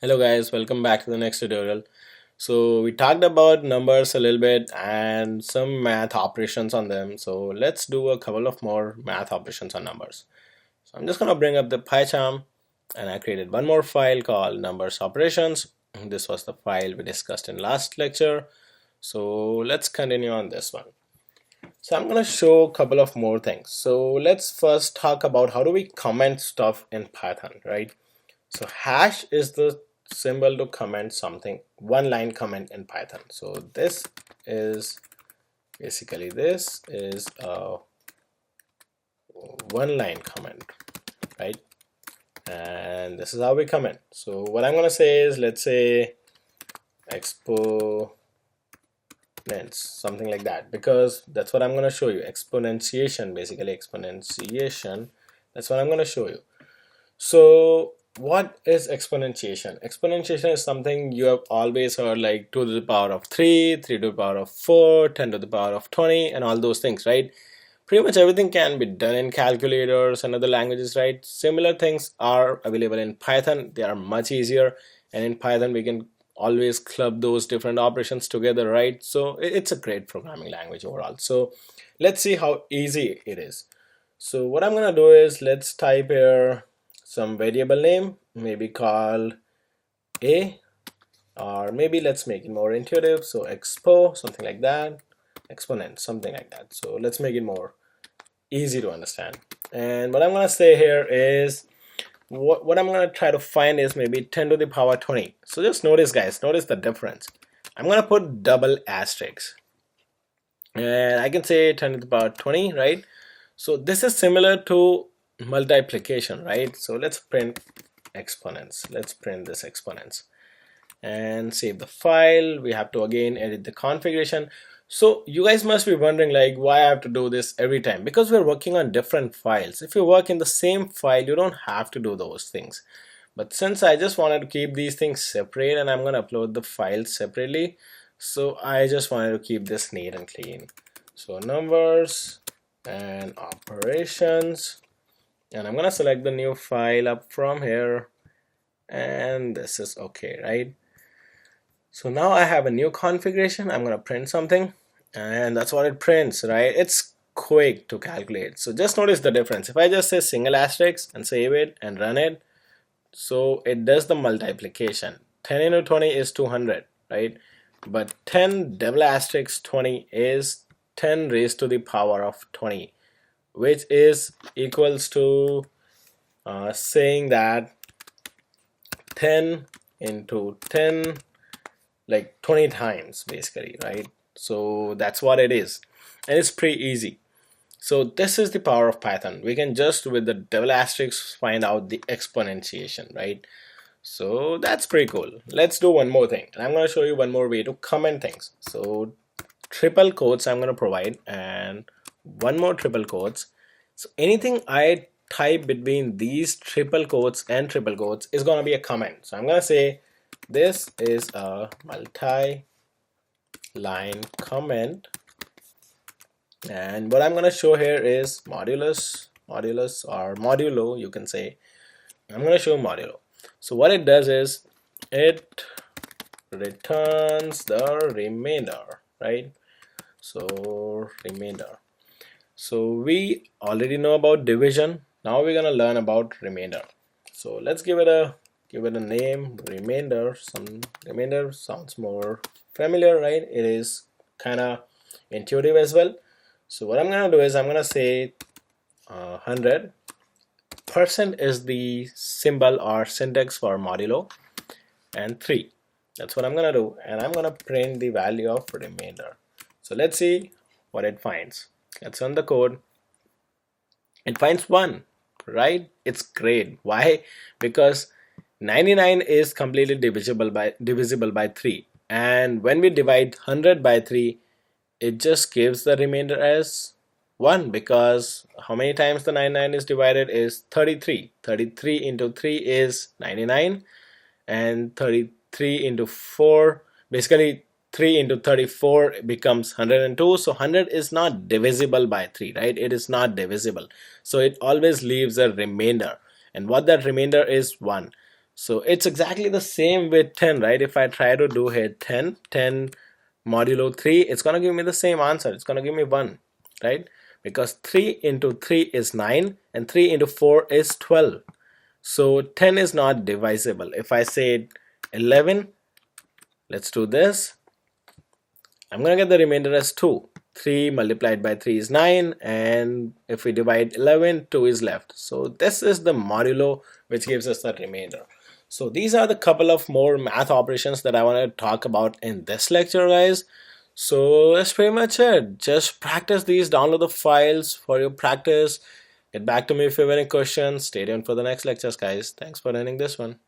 Hello guys, welcome back to the next tutorial. So we talked about numbers a little bit and some math operations on them. So let's do a couple of more math operations on numbers. So I'm just going to bring up the PyCharm and I created one more file called numbers operations. This was the file we discussed in last lecture. So let's continue on this one. So I'm going to show a couple of more things. So let's first talk about how do we comment stuff in Python, right? So hash is the symbol to comment something, one line comment in Python. So this is basically a one line comment, right? And this is how we comment. So what I'm gonna say is, let's say exponents, something like that, because that's what I'm gonna show you. Exponentiation, basically exponentiation. That's what I'm gonna show you. So what is exponentiation? Exponentiation is something you have always heard, like 2 to the power of 3, 3 to the power of 4, 10 to the power of 20, and all those things, right? Pretty much everything can be done in calculators and other languages, right? Similar things are available in Python. They are much easier, and in Python we can always club those different operations together, right? So it's a great programming language overall. So let's see how easy it is. So what I'm gonna do is, let's type here some variable name, maybe call a, or maybe let's make it more intuitive, so expo, something like that, exponent, something like that. So let's make it more easy to understand. And what I'm gonna say here is, what I'm gonna try to find is maybe 10 to the power 20. So just notice, guys, notice the difference. I'm gonna put double asterisk, and I can say 10 to the power 20, right? So this is similar to multiplication, right? So let's print exponents. Let's print this exponents and save the file. We have to again edit the configuration. So you guys must be wondering, like, why I have to do this every time? Because we're working on different files. If you work in the same file, you don't have to do those things. But since I just wanted to keep these things separate and I'm going to upload the files separately, so I just wanted to keep this neat and clean. So numbers and operations, and I'm gonna select the new file up from here, and this is okay, right? So now I have a new configuration. I'm gonna print something, and that's what it prints, right? It's quick to calculate. So just notice the difference. If I just say single asterisk and save it and run it, so it does the multiplication. 10 into 20 is 200, right? But 10 double asterisk 20 is 10 raised to the power of 20, which is equals to saying that 10 into 10, like 20 times basically, right? So that's what it is, and it's pretty easy. So this is the power of Python. We can just, with the double asterisk, find out the exponentiation, right? So that's pretty cool. Let's do one more thing, and I'm going to show you one more way to comment things. So triple quotes I'm going to provide, and one more triple quotes. So anything I type between these triple quotes and triple quotes is going to be a comment. So I'm going to say this is a multi-line comment, and what I'm going to show here is modulus or modulo, you can say. I'm going to show modulo. So what it does is, it returns the remainder, right? So remainder. So we already know about division. Now we're gonna learn about remainder. So let's give it a name, remainder. Some remainder sounds more familiar, right? It is kind of intuitive as well. So what I'm gonna do is, I'm gonna say 100. Percent is the symbol or syntax for modulo, and 3. That's what I'm gonna do, and I'm gonna print the value of remainder. So let's see what it finds. Let's run the code. It finds 1, right? It's great. Why? Because 99 is completely divisible by 3, and when we divide 100 by 3, it just gives the remainder as 1, because how many times the 99 is divided is 33. 33 into 3 is 99, and 33 into 4, basically 3 into 34 becomes 102. So 100 is not divisible by 3, right? It is not divisible, so it always leaves a remainder, and what that remainder is, 1. So it's exactly the same with 10, right? If I try to do here 10 modulo 3, it's going to give me the same answer. It's going to give me 1, right? Because 3 into 3 is 9 and 3 into 4 is 12. So 10 is not divisible. If I say 11, let's do this. I'm going to get the remainder as 2. 3 multiplied by 3 is 9, and if we divide 11, 2 is left. So this is the modulo which gives us the remainder. So these are the couple of more math operations that I want to talk about in this lecture, guys. So that's pretty much it. Just practice these, download the files for your practice. Get back to me if you have any questions. Stay tuned for the next lectures, guys. Thanks for attending this one.